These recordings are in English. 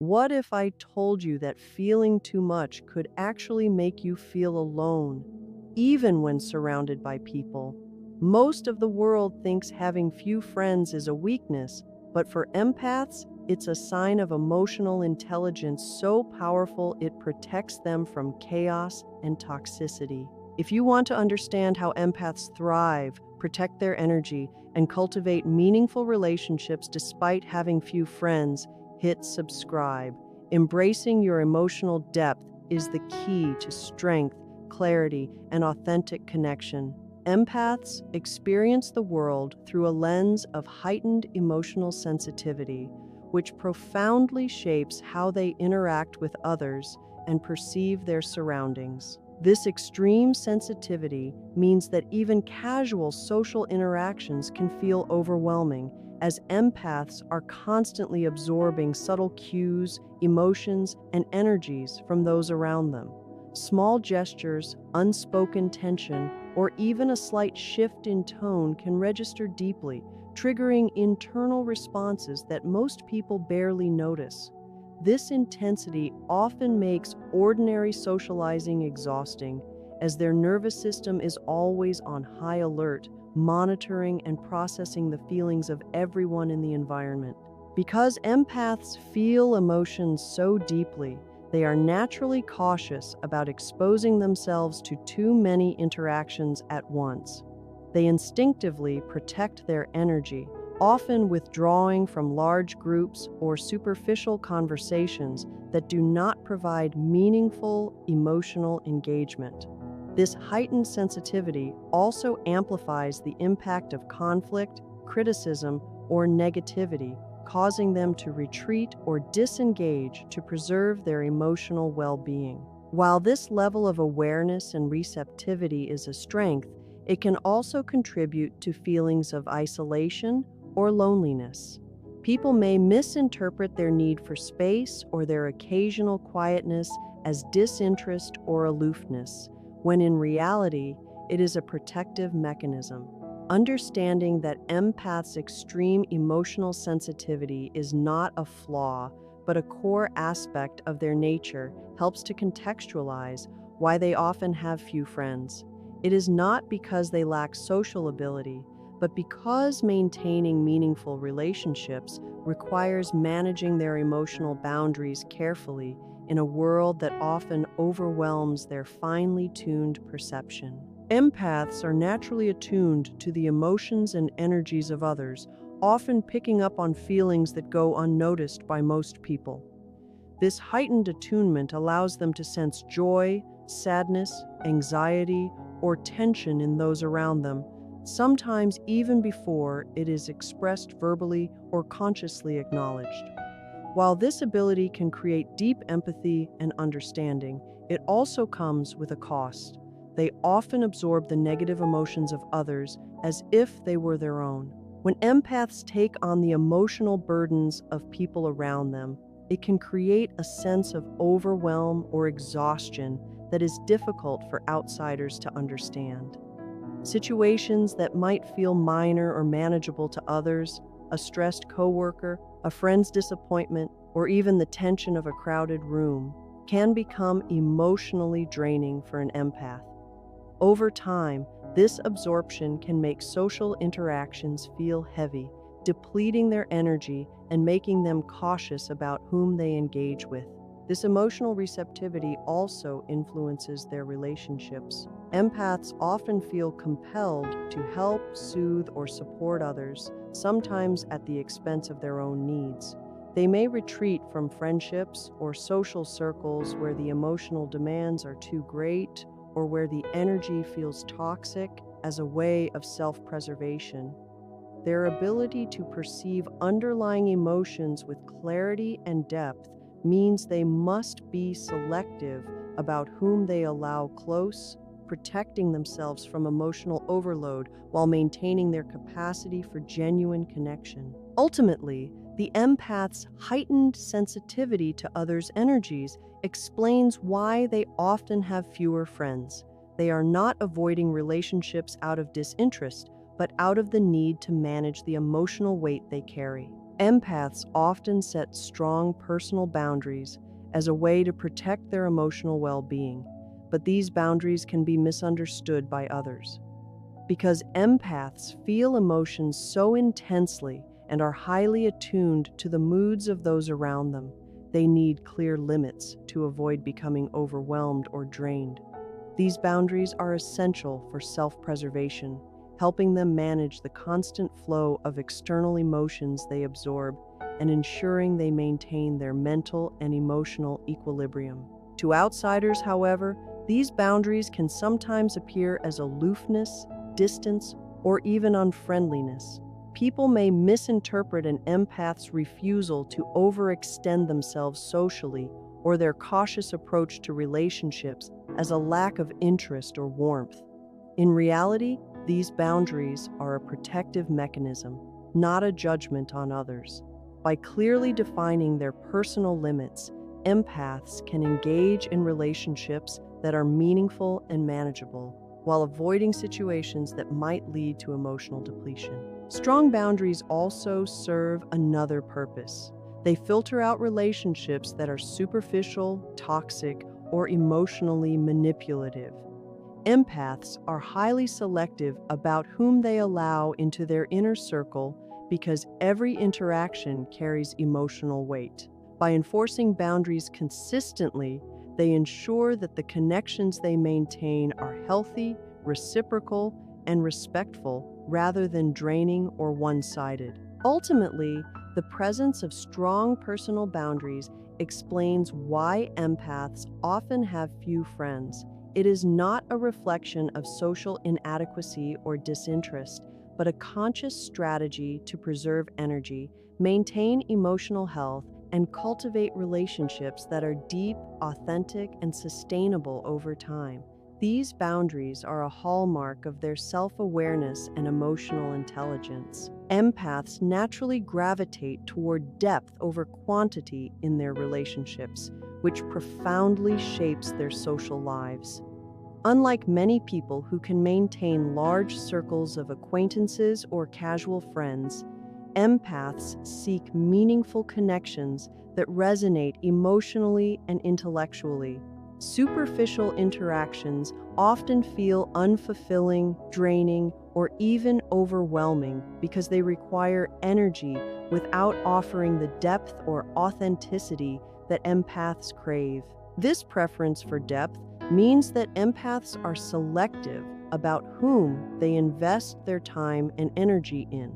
What if I told you that feeling too much could actually make you feel alone, even when surrounded by people? Most of the world thinks having few friends is a weakness, but for empaths, it's a sign of emotional intelligence so powerful it protects them from chaos and toxicity. If you want to understand how empaths thrive, protect their energy, and cultivate meaningful relationships despite having few friends, hit subscribe. Embracing your emotional depth is the key to strength, clarity, and authentic connection. Empaths experience the world through a lens of heightened emotional sensitivity, which profoundly shapes how they interact with others and perceive their surroundings. This extreme sensitivity means that even casual social interactions can feel overwhelming, as empaths are constantly absorbing subtle cues, emotions, and energies from those around them. Small gestures, unspoken tension, or even a slight shift in tone can register deeply, triggering internal responses that most people barely notice. This intensity often makes ordinary socializing exhausting, as their nervous system is always on high alert, monitoring and processing the feelings of everyone in the environment. Because empaths feel emotions so deeply, they are naturally cautious about exposing themselves to too many interactions at once. They instinctively protect their energy, often withdrawing from large groups or superficial conversations that do not provide meaningful emotional engagement. This heightened sensitivity also amplifies the impact of conflict, criticism, or negativity, causing them to retreat or disengage to preserve their emotional well-being. While this level of awareness and receptivity is a strength, it can also contribute to feelings of isolation or loneliness. People may misinterpret their need for space or their occasional quietness as disinterest or aloofness, when in reality, it is a protective mechanism. Understanding that empaths' extreme emotional sensitivity is not a flaw, but a core aspect of their nature helps to contextualize why they often have few friends. It is not because they lack social ability, but because maintaining meaningful relationships requires managing their emotional boundaries carefully in a world that often overwhelms their finely tuned perception. Empaths are naturally attuned to the emotions and energies of others, often picking up on feelings that go unnoticed by most people. This heightened attunement allows them to sense joy, sadness, anxiety, or tension in those around them, sometimes even before it is expressed verbally or consciously acknowledged. While this ability can create deep empathy and understanding, it also comes with a cost. They often absorb the negative emotions of others as if they were their own. When empaths take on the emotional burdens of people around them, it can create a sense of overwhelm or exhaustion that is difficult for outsiders to understand. Situations that might feel minor or manageable to others, a stressed coworker, a friend's disappointment, or even the tension of a crowded room, can become emotionally draining for an empath. Over time, this absorption can make social interactions feel heavy, depleting their energy and making them cautious about whom they engage with. This emotional receptivity also influences their relationships. Empaths often feel compelled to help, soothe, or support others, sometimes at the expense of their own needs. They may retreat from friendships or social circles where the emotional demands are too great or where the energy feels toxic as a way of self-preservation. Their ability to perceive underlying emotions with clarity and depth means they must be selective about whom they allow close, protecting themselves from emotional overload while maintaining their capacity for genuine connection. Ultimately, the empath's heightened sensitivity to others' energies explains why they often have fewer friends. They are not avoiding relationships out of disinterest, but out of the need to manage the emotional weight they carry. Empaths often set strong personal boundaries as a way to protect their emotional well-being, but these boundaries can be misunderstood by others. Because empaths feel emotions so intensely and are highly attuned to the moods of those around them, they need clear limits to avoid becoming overwhelmed or drained. These boundaries are essential for self-preservation, helping them manage the constant flow of external emotions they absorb and ensuring they maintain their mental and emotional equilibrium. To outsiders, however, these boundaries can sometimes appear as aloofness, distance, or even unfriendliness. People may misinterpret an empath's refusal to overextend themselves socially or their cautious approach to relationships as a lack of interest or warmth. In reality, these boundaries are a protective mechanism, not a judgment on others. By clearly defining their personal limits, empaths can engage in relationships that are meaningful and manageable, while avoiding situations that might lead to emotional depletion. Strong boundaries also serve another purpose. They filter out relationships that are superficial, toxic, or emotionally manipulative. Empaths are highly selective about whom they allow into their inner circle because every interaction carries emotional weight. By enforcing boundaries consistently, they ensure that the connections they maintain are healthy, reciprocal, and respectful rather than draining or one-sided. Ultimately, the presence of strong personal boundaries explains why empaths often have few friends. It is not a reflection of social inadequacy or disinterest, but a conscious strategy to preserve energy, maintain emotional health, and cultivate relationships that are deep, authentic, and sustainable over time. These boundaries are a hallmark of their self-awareness and emotional intelligence. Empaths naturally gravitate toward depth over quantity in their relationships, which profoundly shapes their social lives. Unlike many people who can maintain large circles of acquaintances or casual friends, empaths seek meaningful connections that resonate emotionally and intellectually. Superficial interactions often feel unfulfilling, draining, or even overwhelming because they require energy without offering the depth or authenticity that empaths crave. This preference for depth means that empaths are selective about whom they invest their time and energy in.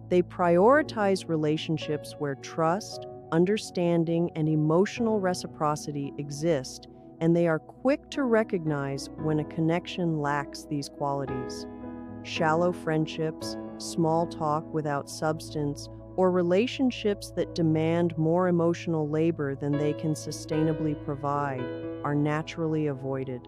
They prioritize relationships where trust, understanding, and emotional reciprocity exist, and they are quick to recognize when a connection lacks these qualities. Shallow friendships, small talk without substance, or relationships that demand more emotional labor than they can sustainably provide are naturally avoided.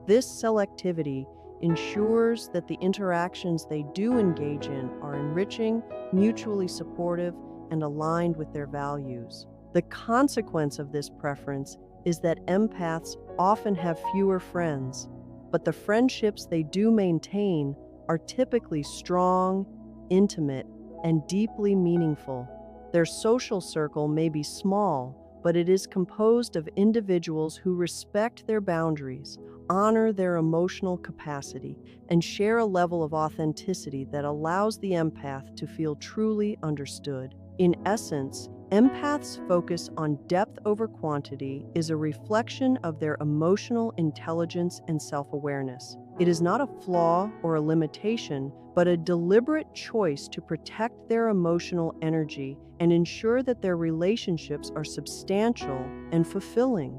This selectivity ensures that the interactions they do engage in are enriching, mutually supportive, and aligned with their values. The consequence of this preference is that empaths often have fewer friends, but the friendships they do maintain are typically strong, intimate, and deeply meaningful. Their social circle may be small, but it is composed of individuals who respect their boundaries, honor their emotional capacity, and share a level of authenticity that allows the empath to feel truly understood. In essence, empaths' focus on depth over quantity is a reflection of their emotional intelligence and self-awareness. It is not a flaw or a limitation, but a deliberate choice to protect their emotional energy and ensure that their relationships are substantial and fulfilling.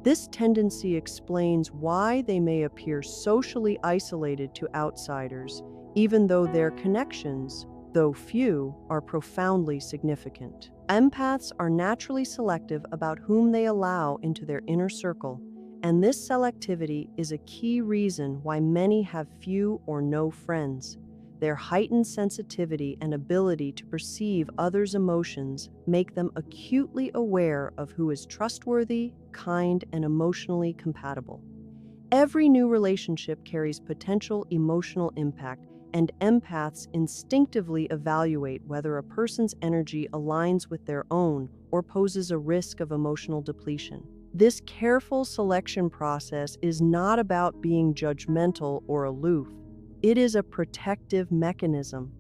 This tendency explains why they may appear socially isolated to outsiders, even though their connections, though few, are profoundly significant. Empaths are naturally selective about whom they allow into their inner circle, and this selectivity is a key reason why many have few or no friends. Their heightened sensitivity and ability to perceive others' emotions make them acutely aware of who is trustworthy, kind, and emotionally compatible. Every new relationship carries potential emotional impact, and empaths instinctively evaluate whether a person's energy aligns with their own or poses a risk of emotional depletion. This careful selection process is not about being judgmental or aloof. It is a protective mechanism.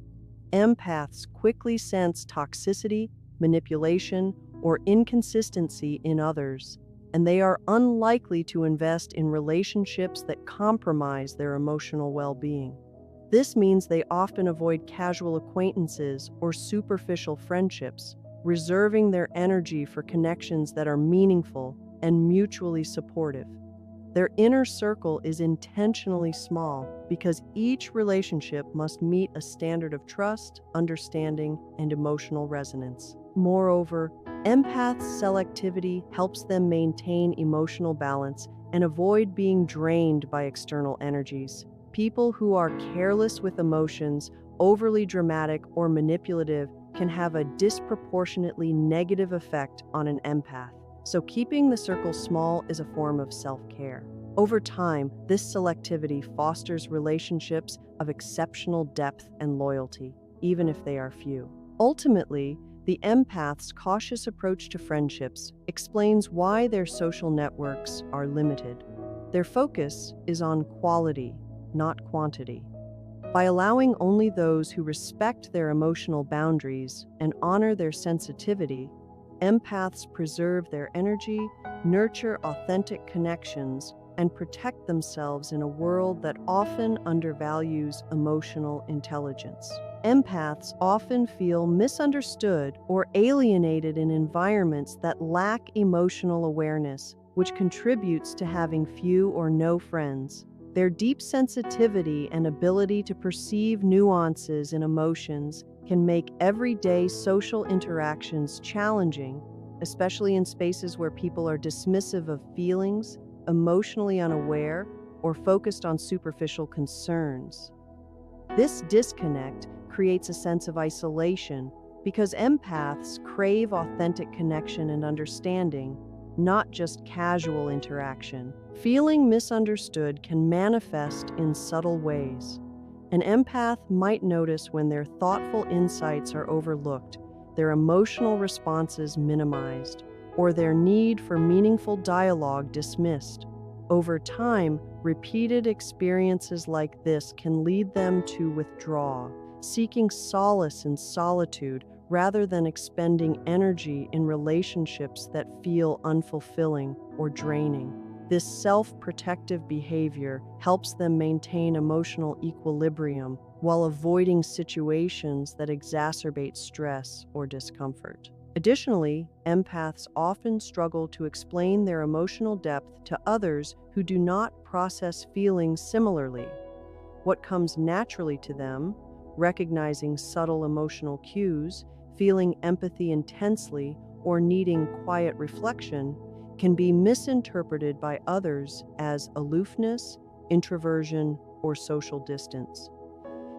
Empaths quickly sense toxicity, manipulation, or inconsistency in others, and they are unlikely to invest in relationships that compromise their emotional well-being. This means they often avoid casual acquaintances or superficial friendships, reserving their energy for connections that are meaningful and mutually supportive. Their inner circle is intentionally small because each relationship must meet a standard of trust, understanding, and emotional resonance. Moreover, empaths' selectivity helps them maintain emotional balance and avoid being drained by external energies. People who are careless with emotions, overly dramatic, or manipulative can have a disproportionately negative effect on an empath. So keeping the circle small is a form of self-care. Over time, this selectivity fosters relationships of exceptional depth and loyalty, even if they are few. Ultimately, the empath's cautious approach to friendships explains why their social networks are limited. Their focus is on quality, not quantity. By allowing only those who respect their emotional boundaries and honor their sensitivity, empaths preserve their energy, nurture authentic connections, and protect themselves in a world that often undervalues emotional intelligence. Empaths often feel misunderstood or alienated in environments that lack emotional awareness, which contributes to having few or no friends. Their deep sensitivity and ability to perceive nuances in emotions can make everyday social interactions challenging, especially in spaces where people are dismissive of feelings, emotionally unaware, or focused on superficial concerns. This disconnect creates a sense of isolation because empaths crave authentic connection and understanding, not just casual interaction. Feeling misunderstood can manifest in subtle ways. An empath might notice when their thoughtful insights are overlooked, their emotional responses minimized, or their need for meaningful dialogue dismissed. Over time, repeated experiences like this can lead them to withdraw, seeking solace in solitude rather than expending energy in relationships that feel unfulfilling or draining. This self-protective behavior helps them maintain emotional equilibrium while avoiding situations that exacerbate stress or discomfort. Additionally, empaths often struggle to explain their emotional depth to others who do not process feelings similarly. What comes naturally to them, recognizing subtle emotional cues, feeling empathy intensely, or needing quiet reflection, can be misinterpreted by others as aloofness, introversion, or social distance.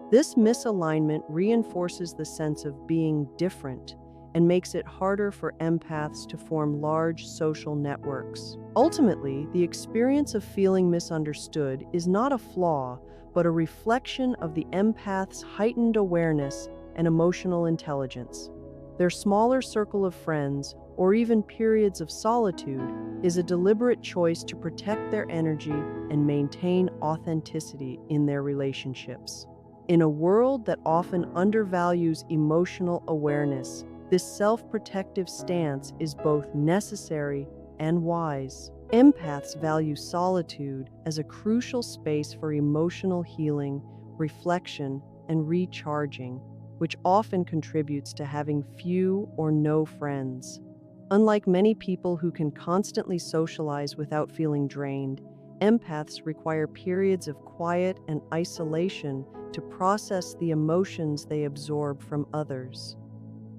This misalignment reinforces the sense of being different and makes it harder for empaths to form large social networks. Ultimately, the experience of feeling misunderstood is not a flaw, but a reflection of the empath's heightened awareness and emotional intelligence. Their smaller circle of friends, or even periods of solitude, is a deliberate choice to protect their energy and maintain authenticity in their relationships. In a world that often undervalues emotional awareness, this self-protective stance is both necessary and wise. Empaths value solitude as a crucial space for emotional healing, reflection, and recharging, which often contributes to having few or no friends. Unlike many people who can constantly socialize without feeling drained, empaths require periods of quiet and isolation to process the emotions they absorb from others.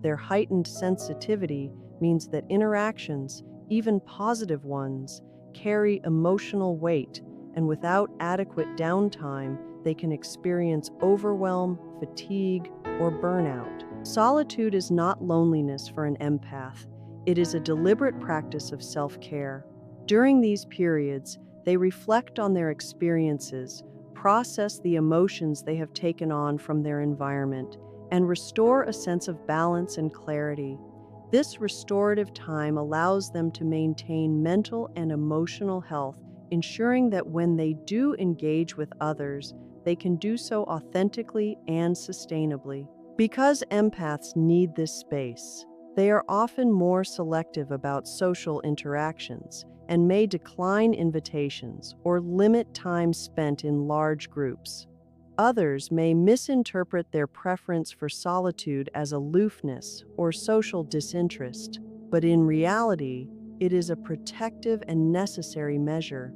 Their heightened sensitivity means that interactions, even positive ones, carry emotional weight, and without adequate downtime, they can experience overwhelm, fatigue, or burnout. Solitude is not loneliness for an empath. It is a deliberate practice of self-care. During these periods, they reflect on their experiences, process the emotions they have taken on from their environment, and restore a sense of balance and clarity. This restorative time allows them to maintain mental and emotional health, ensuring that when they do engage with others, they can do so authentically and sustainably. Because empaths need this space, they are often more selective about social interactions and may decline invitations or limit time spent in large groups. Others may misinterpret their preference for solitude as aloofness or social disinterest, but in reality, it is a protective and necessary measure.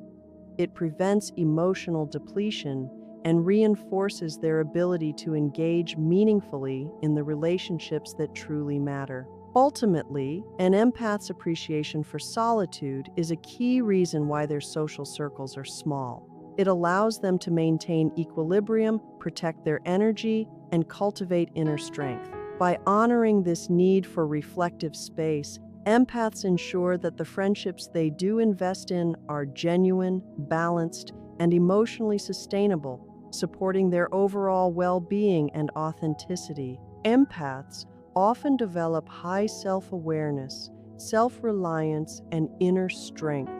It prevents emotional depletion and reinforces their ability to engage meaningfully in the relationships that truly matter. Ultimately, an empath's appreciation for solitude is a key reason why their social circles are small. It allows them to maintain equilibrium, protect their energy, and cultivate inner strength. By honoring this need for reflective space, empaths ensure that the friendships they do invest in are genuine, balanced, and emotionally sustainable, supporting their overall well-being and authenticity. Empaths often develop high self-awareness, self-reliance, and inner strength,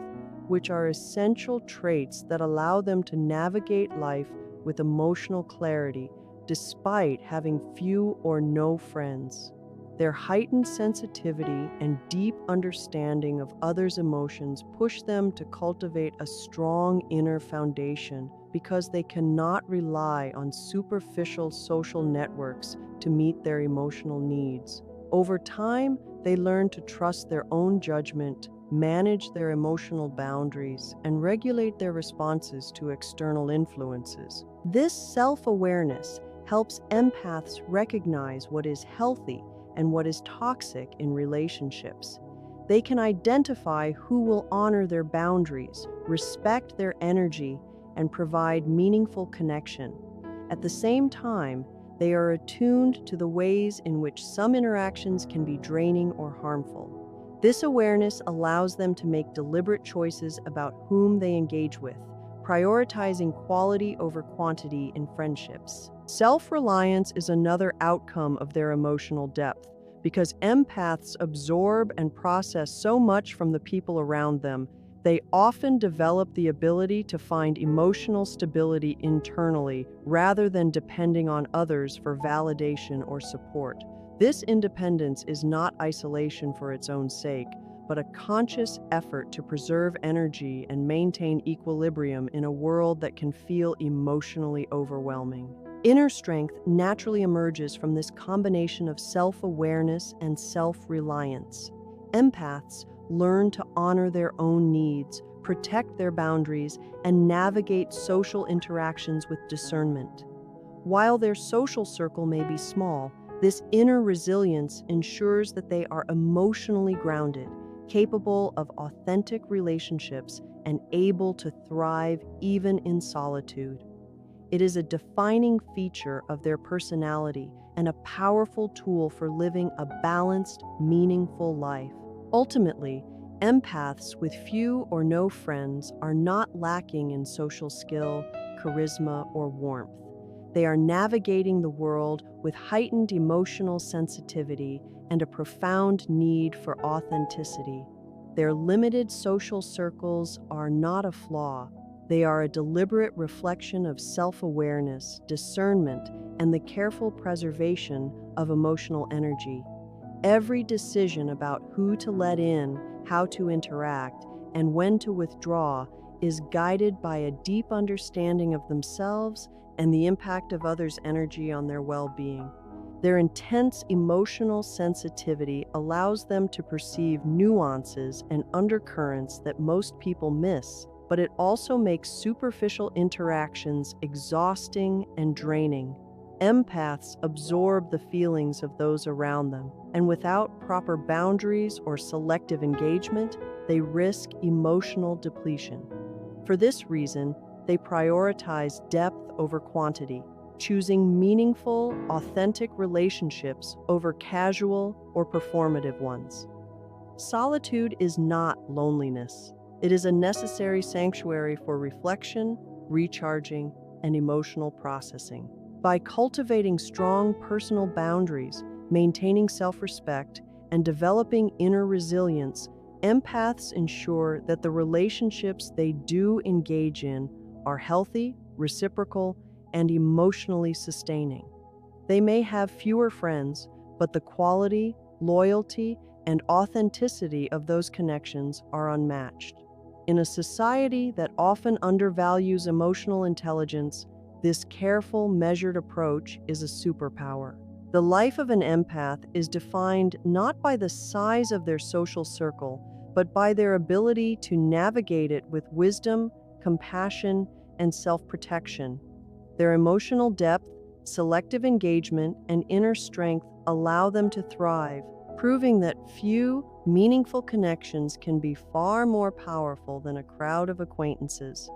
which are essential traits that allow them to navigate life with emotional clarity despite having few or no friends. Their heightened sensitivity and deep understanding of others' emotions push them to cultivate a strong inner foundation because they cannot rely on superficial social networks to meet their emotional needs. Over time, they learn to trust their own judgment, manage their emotional boundaries, and regulate their responses to external influences. This self-awareness helps empaths recognize what is healthy and what is toxic in relationships. They can identify who will honor their boundaries, respect their energy, and provide meaningful connection. At the same time, they are attuned to the ways in which some interactions can be draining or harmful. This awareness allows them to make deliberate choices about whom they engage with, prioritizing quality over quantity in friendships. Self-reliance is another outcome of their emotional depth, because empaths absorb and process so much from the people around them. They often develop the ability to find emotional stability internally rather than depending on others for validation or support. This independence is not isolation for its own sake, but a conscious effort to preserve energy and maintain equilibrium in a world that can feel emotionally overwhelming. Inner strength naturally emerges from this combination of self-awareness and self-reliance. Empaths learn to honor their own needs, protect their boundaries, and navigate social interactions with discernment. While their social circle may be small, this inner resilience ensures that they are emotionally grounded, capable of authentic relationships, and able to thrive even in solitude. It is a defining feature of their personality and a powerful tool for living a balanced, meaningful life. Ultimately, empaths with few or no friends are not lacking in social skill, charisma, or warmth. They are navigating the world with heightened emotional sensitivity and a profound need for authenticity. Their limited social circles are not a flaw. They are a deliberate reflection of self-awareness, discernment, and the careful preservation of emotional energy. Every decision about who to let in, how to interact, and when to withdraw is guided by a deep understanding of themselves and the impact of others' energy on their well-being. Their intense emotional sensitivity allows them to perceive nuances and undercurrents that most people miss, but it also makes superficial interactions exhausting and draining. Empaths absorb the feelings of those around them, and without proper boundaries or selective engagement, they risk emotional depletion. For this reason, they prioritize depth over quantity, choosing meaningful, authentic relationships over casual or performative ones. Solitude is not loneliness. It is a necessary sanctuary for reflection, recharging, and emotional processing. By cultivating strong personal boundaries, maintaining self-respect, and developing inner resilience, empaths ensure that the relationships they do engage in are healthy, reciprocal, and emotionally sustaining. They may have fewer friends, but the quality, loyalty, and authenticity of those connections are unmatched. In a society that often undervalues emotional intelligence, this careful, measured approach is a superpower. The life of an empath is defined not by the size of their social circle, but by their ability to navigate it with wisdom, compassion, and self-protection. Their emotional depth, selective engagement, and inner strength allow them to thrive, proving that few, meaningful connections can be far more powerful than a crowd of acquaintances.